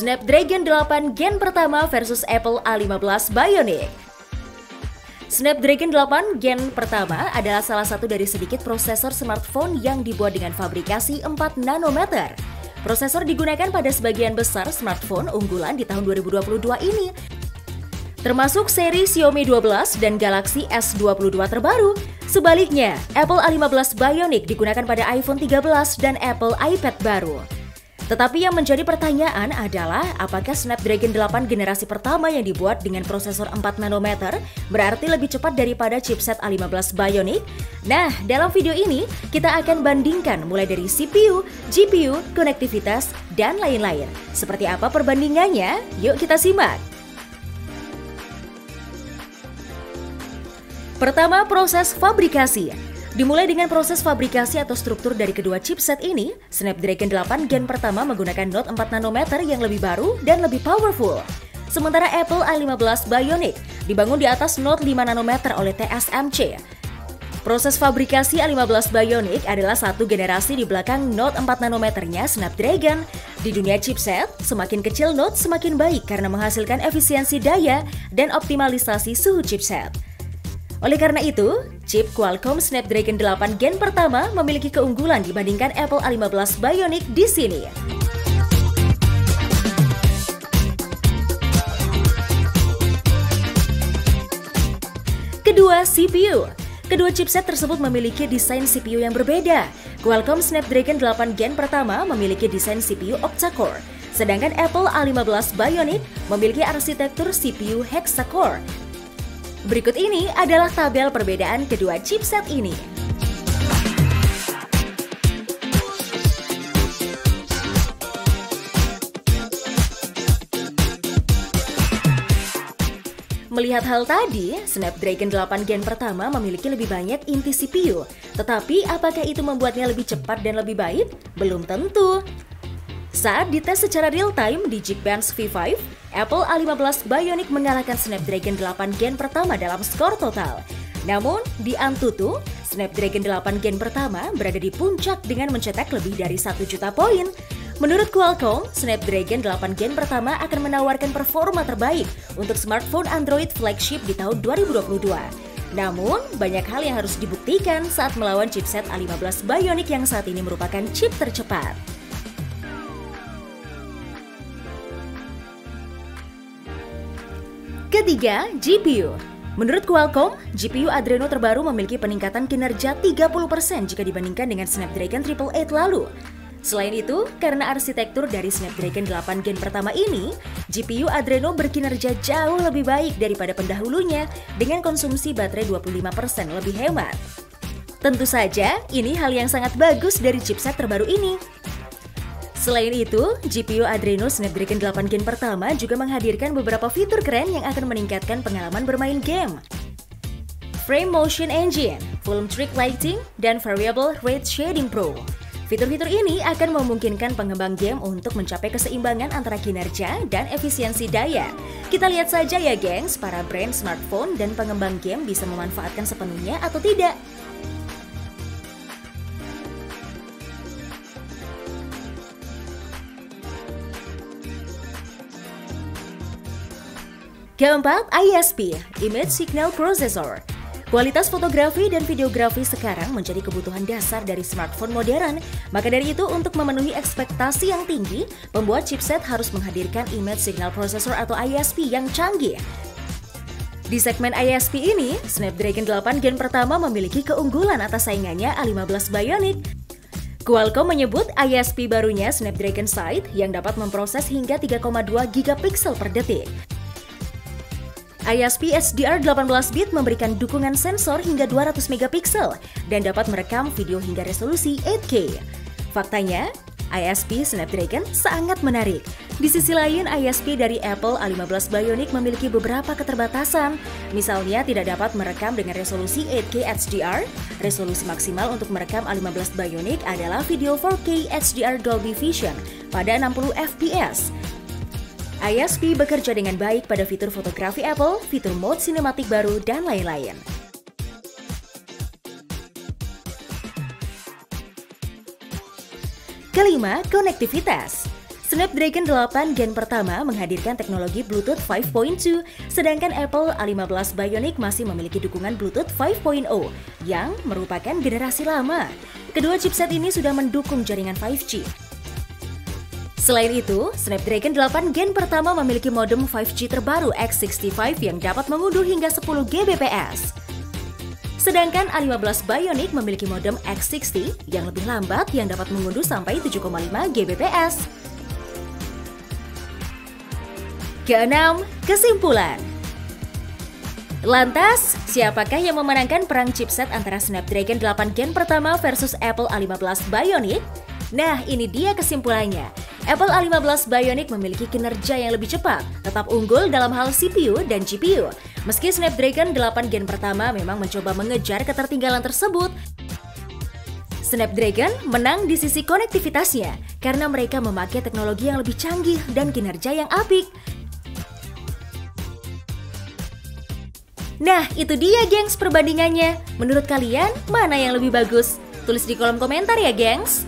Snapdragon 8 Gen pertama versus Apple A15 Bionic. Snapdragon 8 Gen pertama adalah salah satu dari sedikit prosesor smartphone yang dibuat dengan fabrikasi 4 nanometer. Prosesor digunakan pada sebagian besar smartphone unggulan di tahun 2022 ini, termasuk seri Xiaomi 12 dan Galaxy S22 terbaru. Sebaliknya, Apple A15 Bionic digunakan pada iPhone 13 dan Apple iPad baru. Tetapi yang menjadi pertanyaan adalah apakah Snapdragon 8 generasi pertama yang dibuat dengan prosesor 4 nanometer berarti lebih cepat daripada chipset A15 Bionic? Nah, dalam video ini kita akan bandingkan mulai dari CPU, GPU, konektivitas, dan lain-lain. Seperti apa perbandingannya? Yuk kita simak! Pertama, proses fabrikasi. Dimulai dengan proses fabrikasi atau struktur dari kedua chipset ini, Snapdragon 8 Gen pertama menggunakan Note 4 nanometer yang lebih baru dan lebih powerful. Sementara Apple A15 Bionic dibangun di atas Note 5 nanometer oleh TSMC. Proses fabrikasi A15 Bionic adalah satu generasi di belakang Note 4 nanometernya Snapdragon. Di dunia chipset, semakin kecil Note semakin baik karena menghasilkan efisiensi daya dan optimalisasi suhu chipset. Oleh karena itu, chip Qualcomm Snapdragon 8 Gen pertama memiliki keunggulan dibandingkan Apple A15 Bionic di sini. Kedua, CPU. Kedua chipset tersebut memiliki desain CPU yang berbeda. Qualcomm Snapdragon 8 Gen pertama memiliki desain CPU octa-core, sedangkan Apple A15 Bionic memiliki arsitektur CPU hexa-core. Berikut ini adalah tabel perbedaan kedua chipset ini. Melihat hal tadi, Snapdragon 8 Gen pertama memiliki lebih banyak inti CPU. Tetapi apakah itu membuatnya lebih cepat dan lebih baik? Belum tentu. Saat dites secara real-time di Geekbench V5, Apple A15 Bionic mengalahkan Snapdragon 8 Gen pertama dalam skor total. Namun, di Antutu, Snapdragon 8 Gen pertama berada di puncak dengan mencetak lebih dari 1 juta poin. Menurut Qualcomm, Snapdragon 8 Gen pertama akan menawarkan performa terbaik untuk smartphone Android flagship di tahun 2022. Namun, banyak hal yang harus dibuktikan saat melawan chipset A15 Bionic yang saat ini merupakan chip tercepat. Ketiga, GPU. Menurut Qualcomm, GPU Adreno terbaru memiliki peningkatan kinerja 30% jika dibandingkan dengan Snapdragon 888 lalu. Selain itu, karena arsitektur dari Snapdragon 8 Gen pertama ini, GPU Adreno berkinerja jauh lebih baik daripada pendahulunya dengan konsumsi baterai 25% lebih hemat. Tentu saja, ini hal yang sangat bagus dari chipset terbaru ini. Selain itu, GPU Adreno Snapdragon 8 Gen pertama juga menghadirkan beberapa fitur keren yang akan meningkatkan pengalaman bermain game. Frame Motion Engine, Full Trick Lighting, dan Variable Rate Shading Pro. Fitur-fitur ini akan memungkinkan pengembang game untuk mencapai keseimbangan antara kinerja dan efisiensi daya. Kita lihat saja ya gengs, para brand smartphone dan pengembang game bisa memanfaatkan sepenuhnya atau tidak. Keempat, ISP, Image Signal Processor. Kualitas fotografi dan videografi sekarang menjadi kebutuhan dasar dari smartphone modern. Maka dari itu, untuk memenuhi ekspektasi yang tinggi, pembuat chipset harus menghadirkan Image Signal Processor atau ISP yang canggih. Di segmen ISP ini, Snapdragon 8 Gen pertama memiliki keunggulan atas saingannya A15 Bionic. Qualcomm menyebut ISP barunya Snapdragon Sight yang dapat memproses hingga 3,2 gigapiksel per detik. ISP SDR 18-bit memberikan dukungan sensor hingga 200 megapiksel dan dapat merekam video hingga resolusi 8K. Faktanya, ISP Snapdragon sangat menarik. Di sisi lain, ISP dari Apple A15 Bionic memiliki beberapa keterbatasan. Misalnya, tidak dapat merekam dengan resolusi 8K HDR. Resolusi maksimal untuk merekam A15 Bionic adalah video 4K HDR Dolby Vision pada 60 fps. ISP bekerja dengan baik pada fitur fotografi Apple, fitur mode sinematik baru, dan lain-lain. Kelima, konektivitas. Snapdragon 8 Gen pertama menghadirkan teknologi Bluetooth 5.2, sedangkan Apple A15 Bionic masih memiliki dukungan Bluetooth 5.0 yang merupakan generasi lama. Kedua chipset ini sudah mendukung jaringan 5G. Selain itu, Snapdragon 8 Gen pertama memiliki modem 5G terbaru X65 yang dapat mengunduh hingga 10 Gbps. Sedangkan A15 Bionic memiliki modem X60 yang lebih lambat yang dapat mengunduh sampai 7,5 Gbps. Keenam, kesimpulan. Lantas, siapakah yang memenangkan perang chipset antara Snapdragon 8 Gen pertama versus Apple A15 Bionic? Nah, ini dia kesimpulannya. Apple A15 Bionic memiliki kinerja yang lebih cepat, tetap unggul dalam hal CPU dan GPU. Meski Snapdragon 8 Gen pertama memang mencoba mengejar ketertinggalan tersebut, Snapdragon menang di sisi konektivitasnya karena mereka memakai teknologi yang lebih canggih dan kinerja yang apik. Nah, itu dia gengs perbandingannya. Menurut kalian, mana yang lebih bagus? Tulis di kolom komentar ya gengs.